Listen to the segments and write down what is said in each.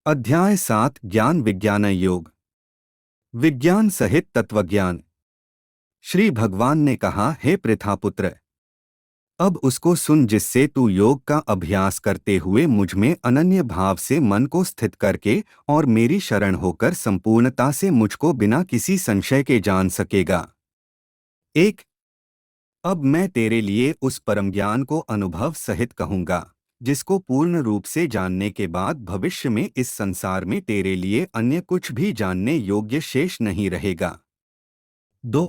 अध्याय 7 ज्ञान विज्ञान योग। विज्ञान सहित तत्वज्ञान। श्री भगवान ने कहा, हे पृथापुत्र, अब उसको सुन जिससे तू योग का अभ्यास करते हुए मुझ में अनन्य भाव से मन को स्थित करके और मेरी शरण होकर संपूर्णता से मुझको बिना किसी संशय के जान सकेगा। एक, अब मैं तेरे लिए उस परम ज्ञान को अनुभव सहित कहूँगा जिसको पूर्ण रूप से जानने के बाद भविष्य में इस संसार में तेरे लिए अन्य कुछ भी जानने योग्य शेष नहीं रहेगा। 2.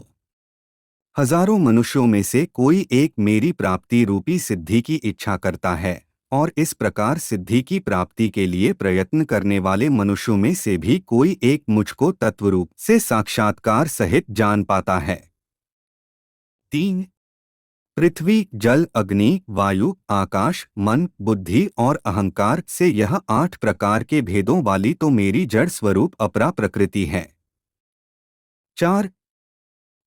हजारों मनुष्यों में से कोई एक मेरी प्राप्ति रूपी सिद्धि की इच्छा करता है और इस प्रकार सिद्धि की प्राप्ति के लिए प्रयत्न करने वाले मनुष्यों में से भी कोई एक मुझको तत्वरूप से साक्षात्कार सहित जान पाता है। 3. पृथ्वी, जल, अग्नि, वायु, आकाश, मन, बुद्धि और अहंकार से यह 8 प्रकार के भेदों वाली तो मेरी जड़ स्वरूप अपरा प्रकृति है। 4.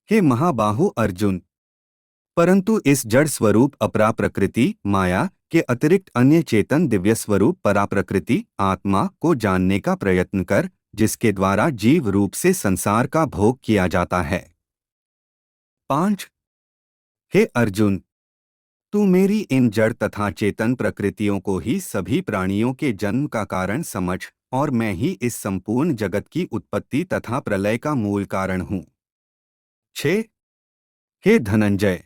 हे महाबाहु अर्जुन, परंतु इस जड़ स्वरूप अपरा प्रकृति माया के अतिरिक्त अन्य चेतन दिव्य स्वरूप परा प्रकृति आत्मा को जानने का प्रयत्न कर, जिसके द्वारा जीव रूप से संसार का भोग किया जाता है। 5. हे अर्जुन, तू मेरी इन जड़ तथा चेतन प्रकृतियों को ही सभी प्राणियों के जन्म का कारण समझ और मैं ही इस संपूर्ण जगत की उत्पत्ति तथा प्रलय का मूल कारण हूँ। 6. हे धनंजय,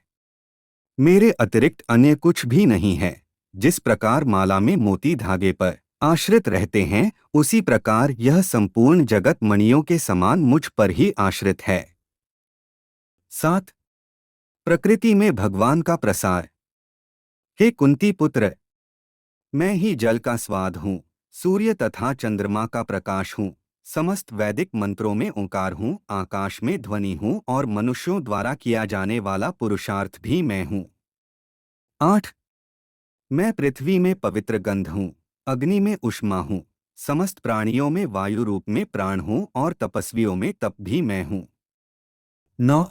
मेरे अतिरिक्त अन्य कुछ भी नहीं है। जिस प्रकार माला में मोती धागे पर आश्रित रहते हैं, उसी प्रकार यह संपूर्ण जगत मणियों के समान मुझ पर ही आश्रित है। 7. प्रकृति में भगवान का प्रसार। हे कुंती पुत्र, मैं ही जल का स्वाद हूँ, सूर्य तथा चंद्रमा का प्रकाश हूँ, समस्त वैदिक मंत्रों में ओंकार हूँ, आकाश में ध्वनि हूँ और मनुष्यों द्वारा किया जाने वाला पुरुषार्थ भी मैं हूँ। 8. मैं पृथ्वी में पवित्र गंध हूँ, अग्नि में ऊष्मा हूँ, समस्त प्राणियों में वायु रूप में प्राण हूँ और तपस्वियों में तप भी मैं हूँ। 9.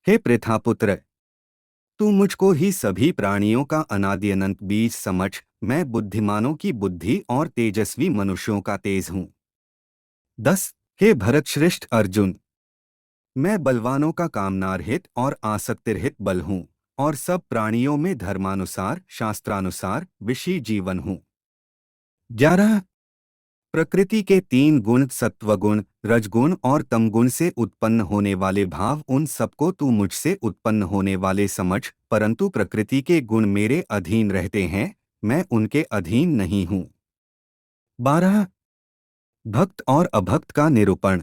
हे पृथापुत्र, तू मुझको ही सभी प्राणियों का अनादि अनंत बीज समझ। मैं बुद्धिमानों की बुद्धि और तेजस्वी मनुष्यों का तेज हूँ। 10. हे भरतश्रेष्ठ अर्जुन, मैं बलवानों का कामनारहित और आसक्तिरहित बल हूँ और सब प्राणियों में धर्मानुसार शास्त्रानुसार विषयी जीवन हूँ। 11. प्रकृति के 3 गुण सत्वगुण, रजगुण और तमगुण से उत्पन्न होने वाले भाव, उन सबको तू मुझसे उत्पन्न होने वाले समझ, परंतु प्रकृति के गुण मेरे अधीन रहते हैं, मैं उनके अधीन नहीं हूँ। 12. भक्त और अभक्त का निरूपण।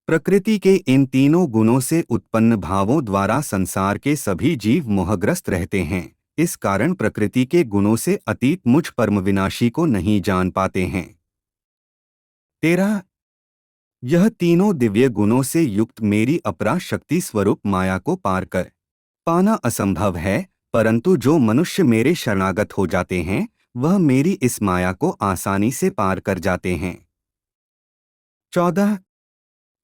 प्रकृति के इन तीनों गुणों से उत्पन्न भावों द्वारा संसार के सभी जीव मोहग्रस्त रहते हैं, इस कारण प्रकृति के गुणों से अतीत मुझ परम विनाशी को नहीं जान पाते हैं। 13. यह तीनों दिव्य गुणों से युक्त मेरी अपरा शक्ति स्वरूप माया को पार कर पाना असंभव है, परंतु जो मनुष्य मेरे शरणागत हो जाते हैं, वह मेरी इस माया को आसानी से पार कर जाते हैं। 14.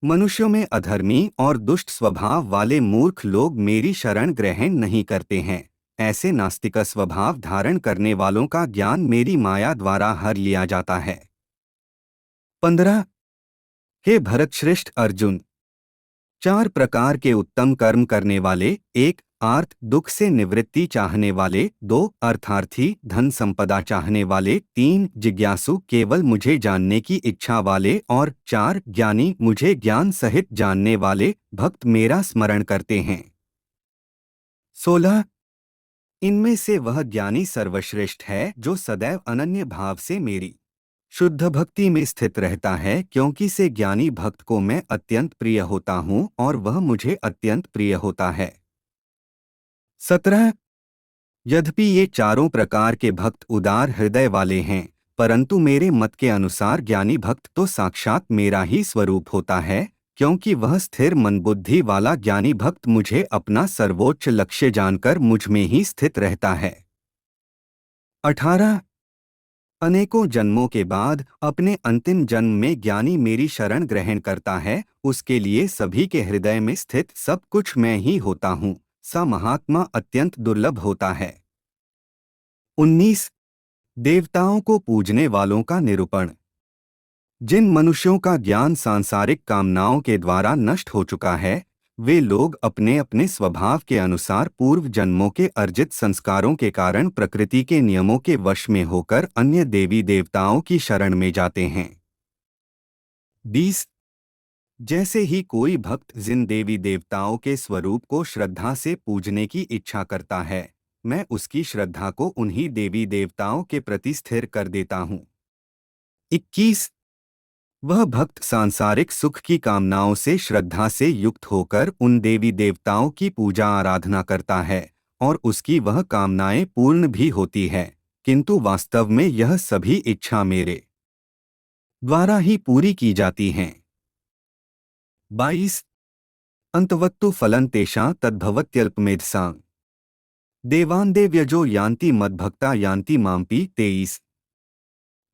मनुष्यों में अधर्मी और दुष्ट स्वभाव वाले मूर्ख लोग मेरी शरण ग्रहण नहीं करते हैं, ऐसे नास्तिक स्वभाव धारण करने वालों का ज्ञान मेरी माया द्वारा हर लिया जाता है। 15. हे भरतश्रेष्ठ अर्जुन, 4 प्रकार के उत्तम कर्म करने वाले, 1. आर्त दुख से निवृत्ति चाहने वाले, 2. अर्थार्थी धन संपदा चाहने वाले, 3. जिज्ञासु केवल मुझे जानने की इच्छा वाले और 4. ज्ञानी मुझे ज्ञान सहित जानने वाले भक्त मेरा स्मरण करते हैं। 16. इनमें से वह ज्ञानी सर्वश्रेष्ठ है जो सदैव अनन्य भाव से मेरी शुद्ध भक्ति में स्थित रहता है, क्योंकि से ज्ञानी भक्त को मैं अत्यंत प्रिय होता हूँ और वह मुझे अत्यंत प्रिय होता है। 17. यद्यपि ये चारों प्रकार के भक्त उदार हृदय वाले हैं, परंतु मेरे मत के अनुसार ज्ञानी भक्त तो साक्षात मेरा ही स्वरूप होता है, क्योंकि वह स्थिर मन बुद्धि वाला ज्ञानी भक्त मुझे अपना सर्वोच्च लक्ष्य जानकर मुझ में ही स्थित रहता है। 18. अनेकों जन्मों के बाद अपने अंतिम जन्म में ज्ञानी मेरी शरण ग्रहण करता है, उसके लिए सभी के हृदय में स्थित सब कुछ मैं ही होता हूँ, सा महात्मा अत्यंत दुर्लभ होता है। 19. देवताओं को पूजने वालों का निरूपण। जिन मनुष्यों का ज्ञान सांसारिक कामनाओं के द्वारा नष्ट हो चुका है, वे लोग अपने अपने स्वभाव के अनुसार पूर्व जन्मों के अर्जित संस्कारों के कारण प्रकृति के नियमों के वश में होकर अन्य देवी देवताओं की शरण में जाते हैं। 20 जैसे ही कोई भक्त जिन देवी देवताओं के स्वरूप को श्रद्धा से पूजने की इच्छा करता है, मैं उसकी श्रद्धा को उन्हीं देवी देवताओं के प्रति स्थिर कर देता हूँ। 21 वह भक्त सांसारिक सुख की कामनाओं से श्रद्धा से युक्त होकर उन देवी देवताओं की पूजा आराधना करता है और उसकी वह कामनाएं पूर्ण भी होती है, किंतु वास्तव में यह सभी इच्छा मेरे द्वारा ही पूरी की जाती हैं। 22 अंतवत्तु फलं तेषां तद्भवत्यल्पमेधसां देवान् देव्यजो यान्ति मद्भक्ता यान्ति माम्पि। 23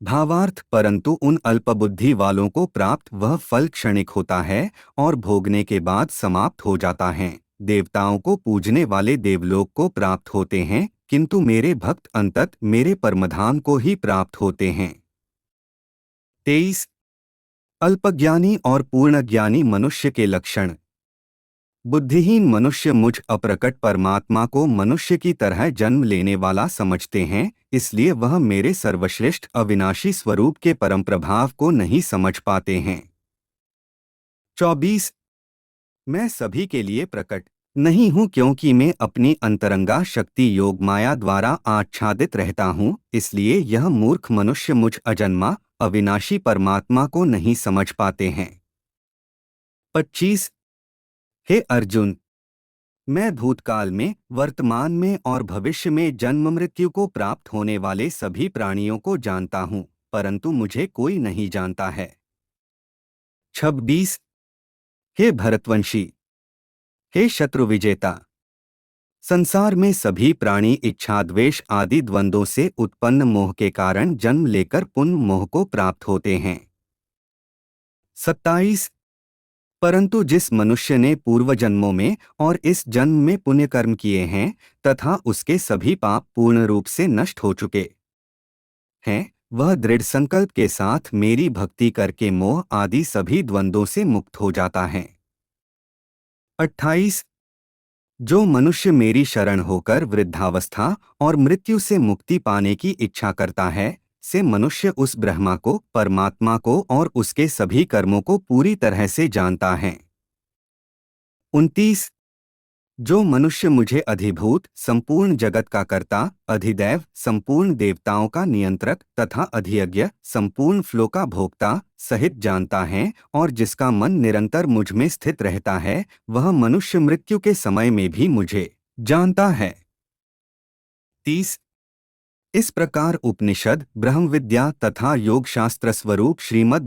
भावार्थ परंतु उन अल्पबुद्धि वालों को प्राप्त वह फल क्षणिक होता है और भोगने के बाद समाप्त हो जाता है। देवताओं को पूजने वाले देवलोक को प्राप्त होते हैं, किंतु मेरे भक्त अंतत मेरे परमधाम को ही प्राप्त होते हैं। 23 अल्पज्ञानी और पूर्णज्ञानी मनुष्य के लक्षण। बुद्धिहीन मनुष्य मुझ अप्रकट परमात्मा को मनुष्य की तरह जन्म लेने वाला समझते हैं, इसलिए वह मेरे सर्वश्रेष्ठ अविनाशी स्वरूप के परम प्रभाव को नहीं समझ पाते हैं। 24 मैं सभी के लिए प्रकट नहीं हूँ, क्योंकि मैं अपनी अंतरंगा शक्ति योग माया द्वारा आच्छादित रहता हूँ, इसलिए यह मूर्ख मनुष्य मुझ अजन्मा अविनाशी परमात्मा को नहीं समझ पाते हैं। 25 हे अर्जुन, मैं भूतकाल में, वर्तमान में और भविष्य में जन्म मृत्यु को प्राप्त होने वाले सभी प्राणियों को जानता हूँ, परंतु मुझे कोई नहीं जानता है। 26 हे भरतवंशी, हे शत्रु विजेता, संसार में सभी प्राणी इच्छा द्वेष आदि द्वंद्वों से उत्पन्न मोह के कारण जन्म लेकर पुण्य मोह को प्राप्त होते हैं। 27 परंतु जिस मनुष्य ने पूर्व जन्मों में और इस जन्म में पुण्य कर्म किए हैं तथा उसके सभी पाप पूर्ण रूप से नष्ट हो चुके हैं, वह दृढ़ संकल्प के साथ मेरी भक्ति करके मोह आदि सभी द्वंद्वों से मुक्त हो जाता है। 28 जो मनुष्य मेरी शरण होकर वृद्धावस्था और मृत्यु से मुक्ति पाने की इच्छा करता है, से मनुष्य उस ब्रह्मा को, परमात्मा को और उसके सभी कर्मों को पूरी तरह से जानता है। 29 जो मनुष्य मुझे अधिभूत, संपूर्ण जगत का कर्ता, अधिदैव, संपूर्ण देवताओं का नियंत्रक तथा अधियज्ञ, संपूर्ण फ्लो का भोक्ता सहित जानता है और जिसका मन निरंतर मुझ में स्थित रहता है, वह मनुष्य मृत्यु के समय में भी मुझे जानता है। 30 इस प्रकार उपनिषद, ब्रह्म विद्या तथा योग शास्त्र स्वरूप श्रीमद्